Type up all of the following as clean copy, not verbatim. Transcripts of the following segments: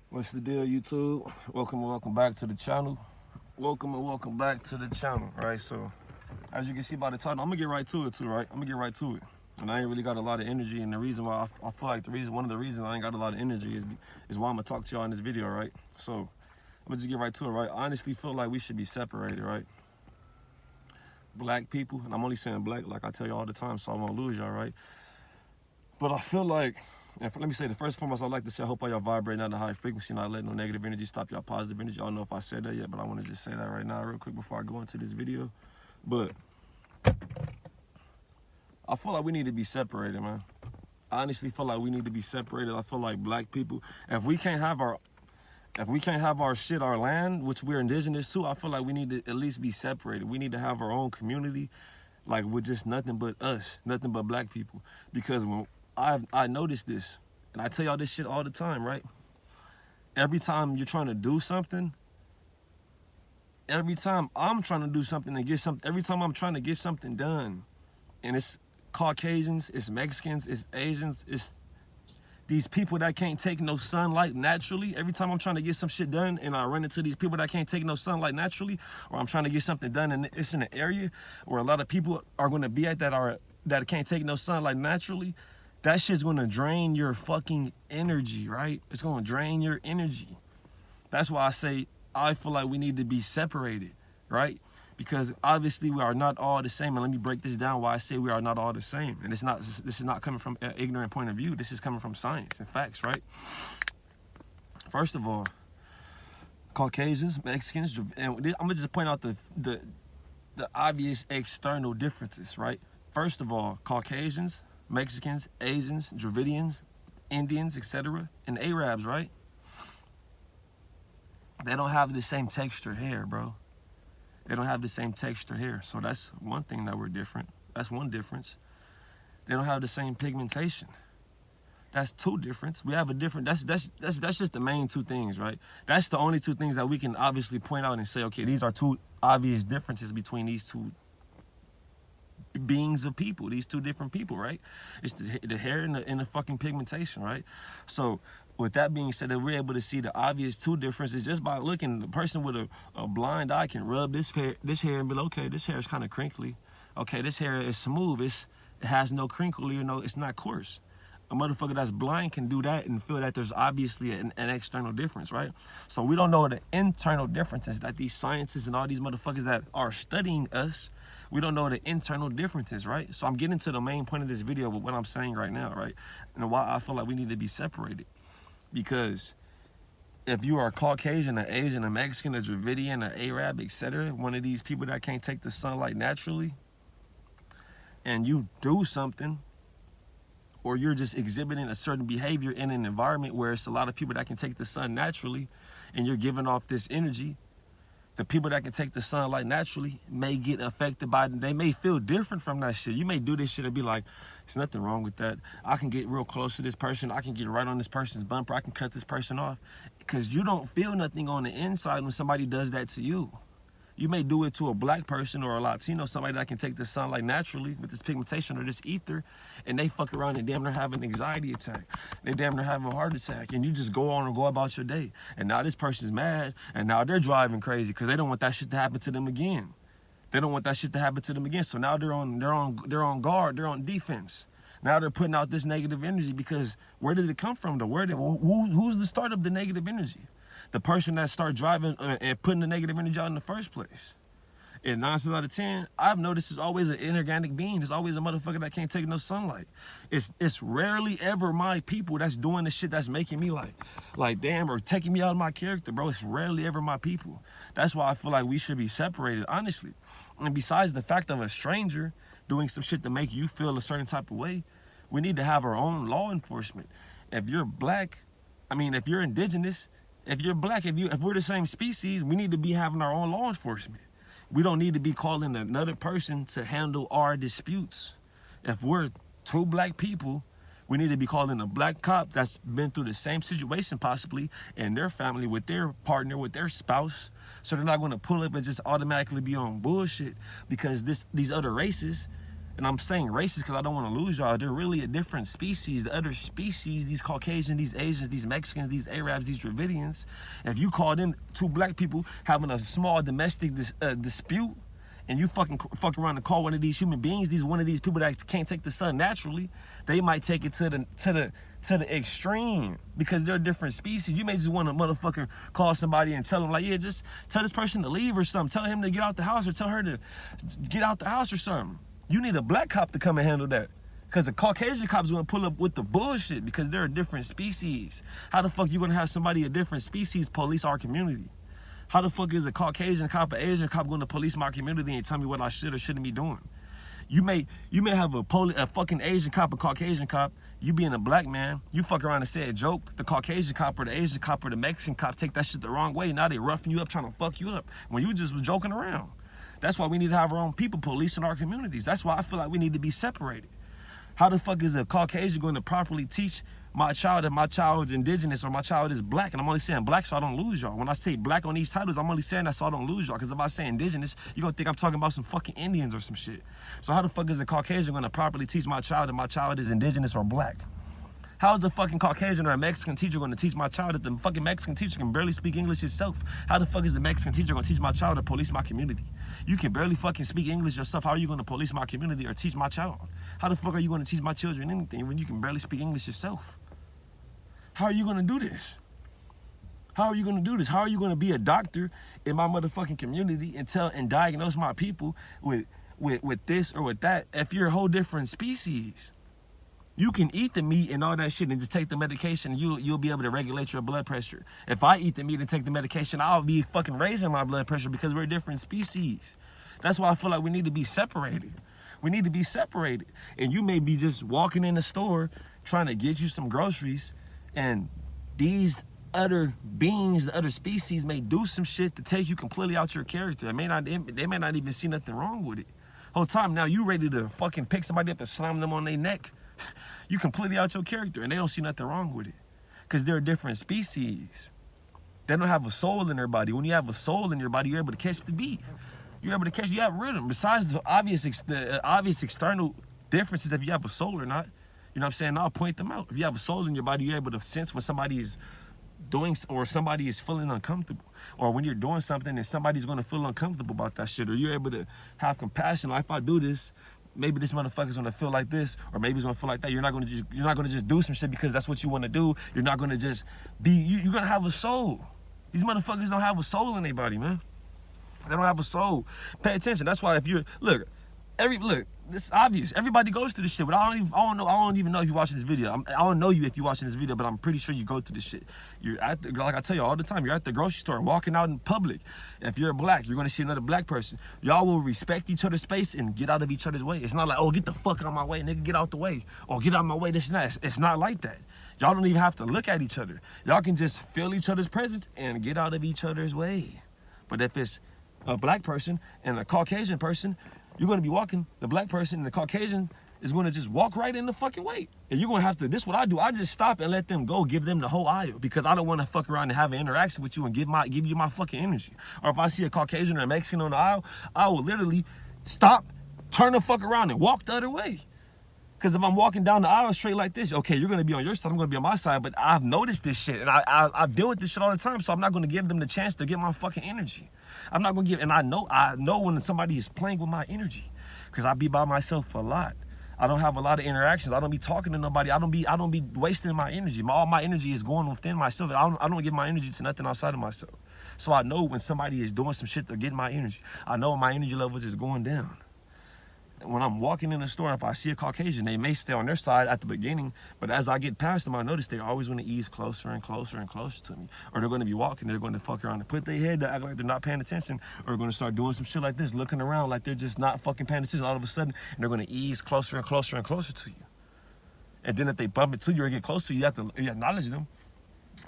What's the deal, YouTube? Welcome and welcome back to the channel. Welcome and welcome back to the channel, right? So, as you can see by the title, I'm gonna get right to it too, right? I'm gonna get right to it. And I ain't really got a lot of energy, and the reason why I feel like one of the reasons I ain't got a lot of energy is why I'm gonna talk to y'all in this video, right? So, I'm gonna just get right to it, right? I honestly feel like we should be separated, right? Black people, and I'm only saying black like I tell you all the time, so I won't lose y'all, right? But I feel like, and let me say, the first and foremost, I'd like to say I hope all y'all vibrating at a high frequency, not letting no negative energy stop y'all positive energy. I don't know if I said that yet, but I want to just say that right now real quick before I go into this video. But I feel like we need to be separated, man. I honestly feel like we need to be separated. I feel like black people, if we can't have our shit, our land, which we're indigenous to, I feel like we need to at least be separated. We need to have our own community, like with just nothing but us, nothing but black people. Because when I noticed this, and I tell y'all this shit all the time, right? Every time you're trying to do something, every time I'm trying to do something and get something, every time I'm trying to get something done, and it's Caucasians, it's Mexicans, it's Asians, it's these people that can't take no sunlight naturally. Every time I'm trying to get some shit done and I run into these people that can't take no sunlight naturally, or I'm trying to get something done and it's in an area where a lot of people are gonna be at that can't take no sunlight naturally, that shit's gonna drain your fucking energy, right? It's gonna drain your energy. That's why I say I feel like we need to be separated, right? Because obviously we are not all the same. And let me break this down why I say we are not all the same. And this is not coming from an ignorant point of view. This is coming from science and facts, right? First of all, Caucasians, Mexicans, and I'm gonna just point out the obvious external differences, right? First of all, Caucasians, Mexicans, Asians, Dravidians, Indians, etc., and Arabs, right? They don't have the same texture hair, bro. They don't have the same texture hair. So that's one thing that we're different. That's one difference. They don't have the same pigmentation. That's two difference. We have a different, that's just the main two things, right? That's the only two things that we can obviously point out and say, okay, these are two obvious differences between these two beings of people, these two different people, right? It's the hair and the fucking pigmentation, right? So with that being said, that we're able to see the obvious two differences just by looking. The person with a blind eye can rub this hair and be like, okay, this hair is kind of crinkly. Okay, this hair is smooth. It has no crinkle, it's not coarse. A motherfucker that's blind can do that and feel that there's obviously an external difference, right? So we don't know the internal differences that these scientists and all these motherfuckers that are studying us, we don't know the internal differences, right? So I'm getting to the main point of this video with what I'm saying right now, right? And why I feel like we need to be separated. Because if you are Caucasian, an Asian, a Mexican, a Dravidian, an Arab, etc., one of these people that can't take the sunlight naturally, and you do something, or you're just exhibiting a certain behavior in an environment where it's a lot of people that can take the sun naturally, and you're giving off this energy, the people that can take the sunlight naturally may get affected by it. They may feel different from that shit. You may do this shit and be like, there's nothing wrong with that. I can get real close to this person. I can get right on this person's bumper. I can cut this person off. Because you don't feel nothing on the inside when somebody does that to you. You may do it to a black person or a Latino, somebody that can take the sunlight naturally with this pigmentation or this ether, and they fuck around and damn near have an anxiety attack. They damn near have a heart attack, and you just go on and go about your day. And now this person's mad, and now they're driving crazy because they don't want that shit to happen to them again. They don't want that shit to happen to them again. So now they're on guard, they're on defense. Now they're putting out this negative energy because where did it come from? Who's the start of the negative energy? The person that start driving and putting the negative energy out in the first place. And 9 times out of 10, I've noticed it's always an inorganic being. It's always a motherfucker that can't take no sunlight. It's rarely ever my people that's doing the shit that's making me like damn, or taking me out of my character, bro. It's rarely ever my people. That's why I feel like we should be separated, honestly. And besides the fact of a stranger doing some shit to make you feel a certain type of way, we need to have our own law enforcement. If you're black, if you're indigenous, if you're black, if we're the same species, we need to be having our own law enforcement. We don't need to be calling another person to handle our disputes. If we're two black people, we need to be calling a black cop that's been through the same situation possibly, and their family with their partner, with their spouse. So they're not going to pull up and just automatically be on bullshit because these other races, And I'm saying racist because I don't want to lose y'all. They're really a different species. The other species, these Caucasians, these Asians, these Mexicans, these Arabs, these Dravidians, if you call them two black people having a small domestic dispute, and you fuck around and call one of these human beings, one of these people that can't take the sun naturally, they might take it to the extreme because they're a different species. You may just want to motherfucker call somebody and tell them like, yeah, just tell this person to leave or something. Tell him to get out the house or tell her to get out the house or something. You need a black cop to come and handle that. Because the Caucasian cops gonna pull up with the bullshit because they're a different species. How the fuck you gonna have somebody a different species police our community? How the fuck is a Caucasian cop, an Asian cop going to police my community and tell me what I should or shouldn't be doing? You may have a fucking Asian cop, a Caucasian cop, you being a black man, you fuck around and say a joke, the Caucasian cop or the Asian cop or the Mexican cop take that shit the wrong way. Now they roughing you up trying to fuck you up when you just was joking around. That's why we need to have our own people policing our communities. That's why I feel like we need to be separated. How the fuck is a Caucasian going to properly teach my child that my child is indigenous or my child is black? And I'm only saying black so I don't lose y'all. When I say black on these titles, I'm only saying that so I don't lose y'all. Because if I say indigenous, you're going to think I'm talking about some fucking Indians or some shit. So how the fuck is a Caucasian going to properly teach my child that my child is indigenous or black? How is the fucking Caucasian or a Mexican teacher going to teach my child that the fucking Mexican teacher can barely speak English himself? How the fuck is the Mexican teacher going to teach my child to police my community? You can barely fucking speak English yourself. How are you going to police my community or teach my child? How the fuck are you going to teach my children anything when you can barely speak English yourself? How are you going to do this? How are you going to do this? How are you going to be a doctor in my motherfucking community and diagnose my people with this or with that if you're a whole different species? You can eat the meat and all that shit and just take the medication and you'll be able to regulate your blood pressure. If I eat the meat and take the medication, I'll be fucking raising my blood pressure because we're a different species. That's why I feel like we need to be separated. We need to be separated. And you may be just walking in the store trying to get you some groceries and these other beings, the other species may do some shit to take you completely out your character. They may not even see nothing wrong with it. Whole time now you ready to fucking pick somebody up and slam them on their neck. You completely out your character and they don't see nothing wrong with it because they're a different species. They don't have a soul in their body. When you have a soul in your body, you're able to catch the beat. You're able to catch, you have rhythm. Besides the obvious external differences if you have a soul or not, you know what I'm saying? I'll point them out. If you have a soul in your body, you're able to sense when somebody is doing or somebody is feeling uncomfortable, or when you're doing something and somebody's going to feel uncomfortable about that shit, or you're able to have compassion. Like if I do this, maybe this motherfucker's gonna feel like this, or maybe he's gonna feel like that. You're not gonna just do some shit because that's what you want to do. You're not gonna just be. You're gonna have a soul. These motherfuckers don't have a soul in their body, man. They don't have a soul. Pay attention. That's why if you're look, it's obvious. Everybody goes through this shit, but I don't even know if you're watching this video. I don't know you if you're watching this video, but I'm pretty sure you go through this shit. You're at like I tell you all the time, you're at the grocery store, walking out in public. If you're black, you're gonna see another black person. Y'all will respect each other's space and get out of each other's way. It's not like, oh, get the fuck out of my way, nigga, get out the way, or get out of my way, this and that. It's not like that. Y'all don't even have to look at each other. Y'all can just feel each other's presence and get out of each other's way. But if it's a black person and a Caucasian person, you're gonna be walking, the black person and the Caucasian is gonna just walk right in the fucking way. And you're gonna have to, this is what I do, I just stop and let them go, give them the whole aisle, because I don't wanna fuck around and have an interaction with you and give you my fucking energy. Or if I see a Caucasian or a Mexican on the aisle, I will literally stop, turn the fuck around and walk the other way. Because if I'm walking down the aisle straight like this, okay, you're gonna be on your side, I'm gonna be on my side, but I've noticed this shit and I deal with this shit all the time, so I'm not gonna give them the chance to get my fucking energy. I'm not gonna give, and I know when somebody is playing with my energy, because I be by myself a lot. I don't have a lot of interactions. I don't be talking to nobody. I don't be wasting my energy. All my energy is going within myself. I don't give my energy to nothing outside of myself. So I know when somebody is doing some shit to get my energy. I know when my energy levels is going down. When I'm walking in the store, if I see a Caucasian, they may stay on their side at the beginning, but as I get past them, I notice they always want to ease closer and closer and closer to me. Or they're going to be walking, they're going to fuck around and put their head to act like they're not paying attention, or they're going to start doing some shit like this, looking around like they're just not fucking paying attention all of a sudden, and they're going to ease closer and closer and closer to you. And then if they bump into you or get close to you, you acknowledge them.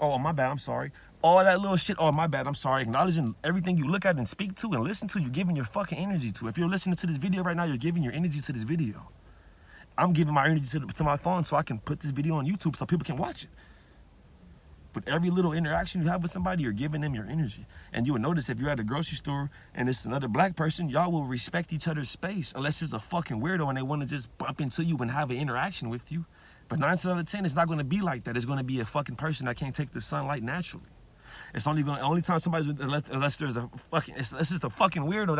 Oh, my bad, I'm sorry. All that little shit, oh, my bad, I'm sorry. Acknowledging everything you look at and speak to and listen to, you're giving your fucking energy to. If you're listening to this video right now, you're giving your energy to this video. I'm giving my energy to my phone so I can put this video on YouTube so people can watch it. But every little interaction you have with somebody, you're giving them your energy. And you will notice if you're at a grocery store and it's another black person, y'all will respect each other's space, unless it's a fucking weirdo and they want to just bump into you and have an interaction with you. But 9 times out of 10, it's not going to be like that. It's going to be a fucking person that can't take the sunlight naturally. It's only time somebody's, unless there's a fucking, unless it's a fucking weirdo,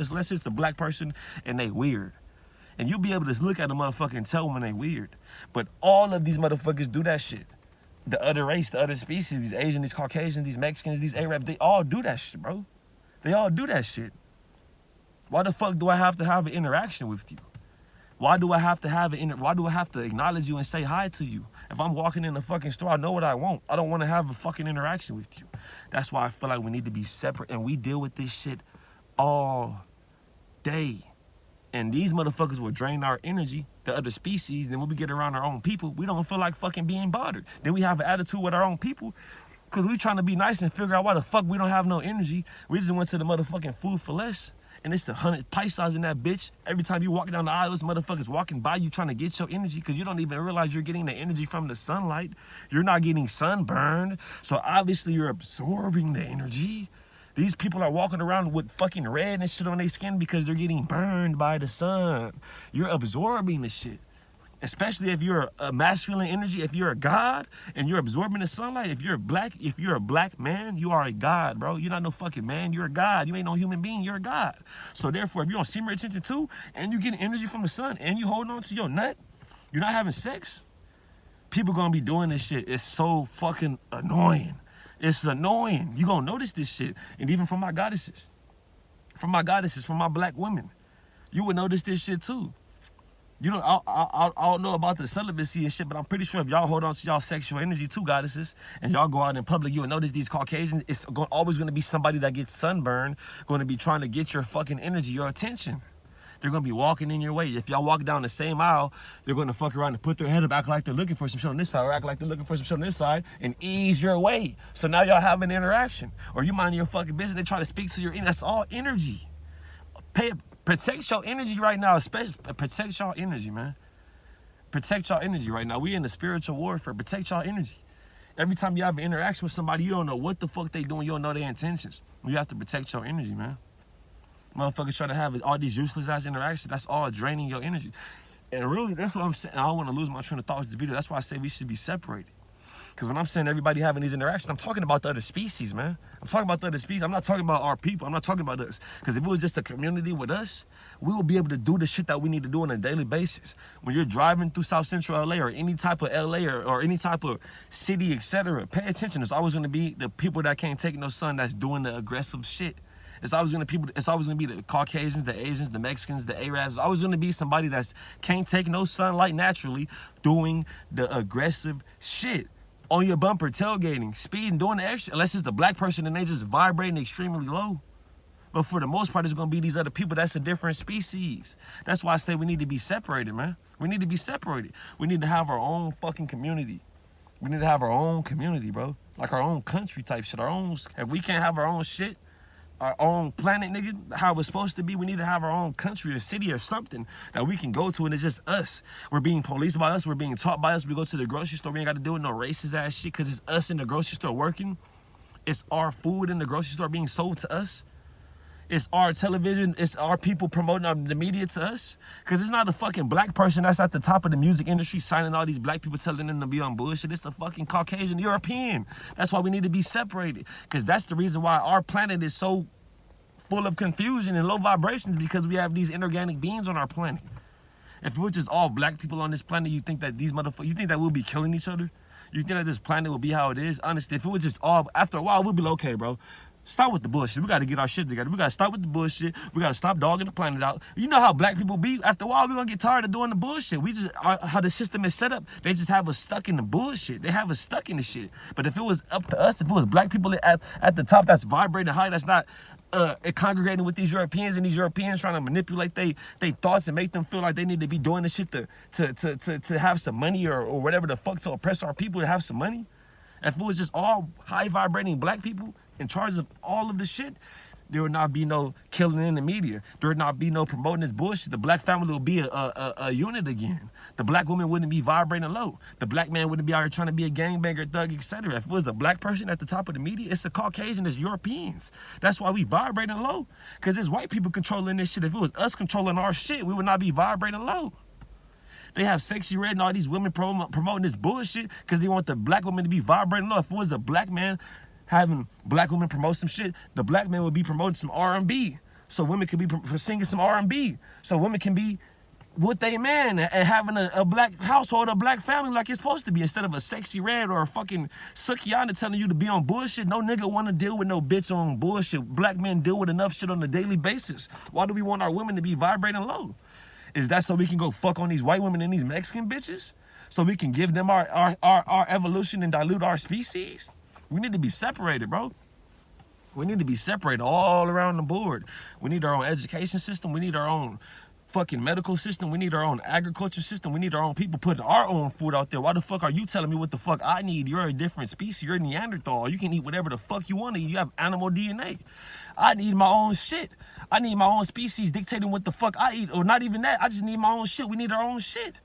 unless it's a black person and they weird. And you'll be able to look at a motherfucker and tell when they weird. But all of these motherfuckers do that shit. The other race, the other species, these Asians, these Caucasians, these Mexicans, these Arabs, they all do that shit, bro. They all do that shit. Why the fuck do I have to have an interaction with you? Why do I have to acknowledge you and say hi to you? If I'm walking in the fucking store, I know what I want. I don't want to have a fucking interaction with you. That's why I feel like we need to be separate, and we deal with this shit all day. And these motherfuckers will drain our energy, the other species. Then when we get around our own people, we don't feel like fucking being bothered. Then we have an attitude with our own people because we trying to be nice and figure out why the fuck we don't have no energy. We just went to the motherfucking Food for Less, and it's 100 paisas in that bitch. Every time you walk down the aisle, this motherfucker's walking by you trying to get your energy because you don't even realize you're getting the energy from the sunlight. You're not getting sunburned. So obviously you're absorbing the energy. These people are walking around with fucking red and shit on their skin because they're getting burned by the sun. You're absorbing the shit. Especially if you're a masculine energy, if you're a god and you're absorbing the sunlight, if you're a black man, you are a god, bro. You're not no fucking man, you're a god. You ain't no human being, you're a god. So therefore, if you're on semen retention too, and you're getting energy from the sun, and you holding on to your nut, you're not having sex, people gonna be doing this shit. It's so fucking annoying. It's annoying. You gonna notice this shit. And even from my goddesses, from my black women, you would notice this shit too. You know, I don't know about the celibacy and shit, but I'm pretty sure if y'all hold on to y'all sexual energy too, goddesses, and y'all go out in public, you will notice these Caucasians, it's always going to be somebody that gets sunburned, going to be trying to get your fucking energy, your attention. They're going to be walking in your way. If y'all walk down the same aisle, they're going to fuck around and put their head up, act like they're looking for some shit on this side, or act like they're looking for some shit on this side, and ease your way. So now y'all have an interaction. Or you mind your fucking business, they try to speak to your energy. That's all energy. Protect your energy right now, especially protect y'all energy, man. Protect y'all energy right now. We in the spiritual warfare. Protect y'all energy. Every time you have an interaction with somebody, you don't know what the fuck they doing. You don't know their intentions. You have to protect your energy, man. Motherfuckers try to have all these useless ass interactions. That's all draining your energy. And really, that's what I'm saying. I don't want to lose my train of thought with this video. That's why I say we should be separated. Because when I'm saying everybody having these interactions, I'm talking about the other species, man. I'm talking about the other species. I'm not talking about our people. I'm not talking about us. Because if it was just a community with us, we will be able to do the shit that we need to do on a daily basis. When you're driving through South Central LA or any type of LA or any type of city, etc., pay attention. It's always going to be the people that can't take no sun that's doing the aggressive shit. It's always gonna be the Caucasians, the Asians, the Mexicans, the Arabs. It's always gonna be somebody that can't take no sunlight naturally doing the aggressive shit. On your bumper, tailgating, speeding, doing the extra, unless it's the black person and they just vibrating extremely low. But for the most part, it's gonna be these other people. That's a different species. That's why I say we need to be separated, man. We need to be separated. We need to have our own fucking community. We need to have our own community, bro. Like our own country type shit. If we can't have our own shit, our own planet, nigga, how it's supposed to be, we need to have our own country or city or something that we can go to, and it's just us. We're being policed by us, we're being taught by us. We go to the grocery store, we ain't got to deal with no racist ass shit because it's us in the grocery store working. It's our food in the grocery store being sold to us. It's our television, it's our people promoting the media to us. Because it's not a fucking black person that's at the top of the music industry signing all these black people telling them to be on bullshit. It's the fucking Caucasian European. That's why we need to be separated. Because that's the reason why our planet is so full of confusion and low vibrations, because we have these inorganic beings on our planet. If it was just all black people on this planet, you think that you think that we'll be killing each other? You think that this planet will be how it is? Honestly, if it was just all, after a while, we'll be like, okay, bro, stop with the bullshit. We got to get our shit together. We got to stop with the bullshit. We got to stop dogging the planet out. You know how black people be. After a while, we're going to get tired of doing the bullshit. How the system is set up, they just have us stuck in the bullshit. They have us stuck in the shit. But if it was up to us, if it was black people at the top that's vibrating high, that's not congregating with these Europeans, and these Europeans trying to manipulate they thoughts and make them feel like they need to be doing this shit to have some money or whatever the fuck, to oppress our people, to have some money. If it was just all high vibrating black people in charge of all of the shit, There would not be no killing in the media. There would not be no promoting this bullshit. The black family would be a unit again. The black woman wouldn't be vibrating low. The black man wouldn't be out here trying to be a gangbanger, thug, etc. If it was a black person at the top of the media, it's a Caucasian, it's Europeans. That's why we vibrating low. Because it's white people controlling this shit. If it was us controlling our shit, we would not be vibrating low. They have Sexy Red and all these women promoting this bullshit because they want the black woman to be vibrating low. If it was a black man having black women promote some shit, the black man would be promoting some R&B. So women could be singing some R&B. So women can be with their man and having a black household, a black family like it's supposed to be, instead of a Sexy Red or a fucking Sukiana telling you to be on bullshit. No nigga want to deal with no bitch on bullshit. Black men deal with enough shit on a daily basis. Why do we want our women to be vibrating low? Is that so we can go fuck on these white women and these Mexican bitches? So we can give them our evolution and dilute our species? We need to be separated, bro. We need to be separated all around the board. We need our own education system. We need our own fucking medical system. We need our own agriculture system. We need our own people putting our own food out there. Why the fuck are you telling me what the fuck I need? You're a different species. You're a Neanderthal. You can eat whatever the fuck you want to eat. You have animal DNA. I need my own shit. I need my own species dictating what the fuck I eat. Or not even that. I just need my own shit. We need our own shit.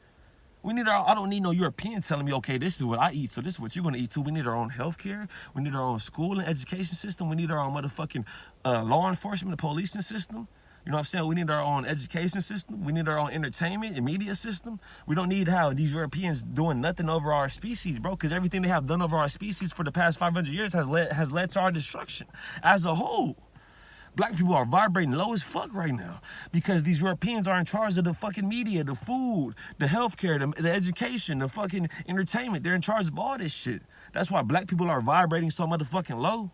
We need I don't need no European telling me, okay, this is what I eat, so this is what you're gonna eat too. We need our own healthcare. We need our own school and education system. We need our own motherfucking law enforcement and policing system. You know what I'm saying? We need our own education system. We need our own entertainment and media system. We don't need how these Europeans doing nothing over our species, bro, because everything they have done over our species for the past 500 years has led to our destruction as a whole. Black people are vibrating low as fuck right now because these Europeans are in charge of the fucking media, the food, the healthcare, the education, the fucking entertainment. They're in charge of all this shit. That's why black people are vibrating so motherfucking low.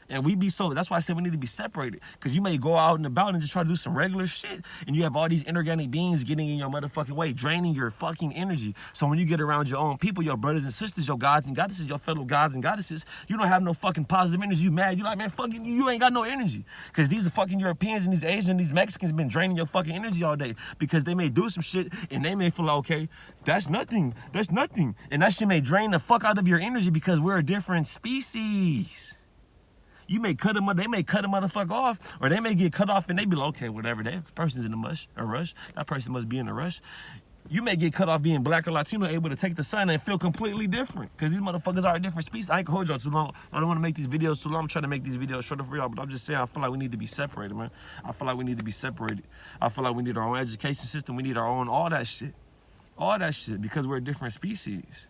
And we be so, that's why I said we need to be separated. Because you may go out and about and just try to do some regular shit. And you have all these inorganic beings getting in your motherfucking way, draining your fucking energy. So when you get around your own people, your brothers and sisters, your gods and goddesses, your fellow gods and goddesses, you don't have no fucking positive energy. You mad. You like, man, fucking, you ain't got no energy. Because these are fucking Europeans and these Asians and these Mexicans been draining your fucking energy all day. Because they may do some shit and they may feel like, okay, that's nothing. That's nothing. And that shit may drain the fuck out of your energy because we're a different species. You may cut them, they may cut a motherfucker off, or they may get cut off and they be like, okay, whatever, that person's in a rush. That person must be in a rush. You may get cut off being black or Latino, able to take the sun and feel completely different, because these motherfuckers are a different species. I ain't gonna hold y'all too long. I don't want to make these videos too long. I'm trying to make these videos shorter for y'all, but I'm just saying I feel like we need to be separated, man. I feel like we need to be separated. I feel like we need our own education system. We need our own all that shit. All that shit, because we're a different species.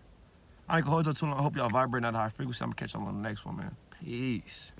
I ain't gonna hold y'all too long. I hope y'all vibrating at a high frequency. I'm gonna catch y'all on the next one, man. Peace.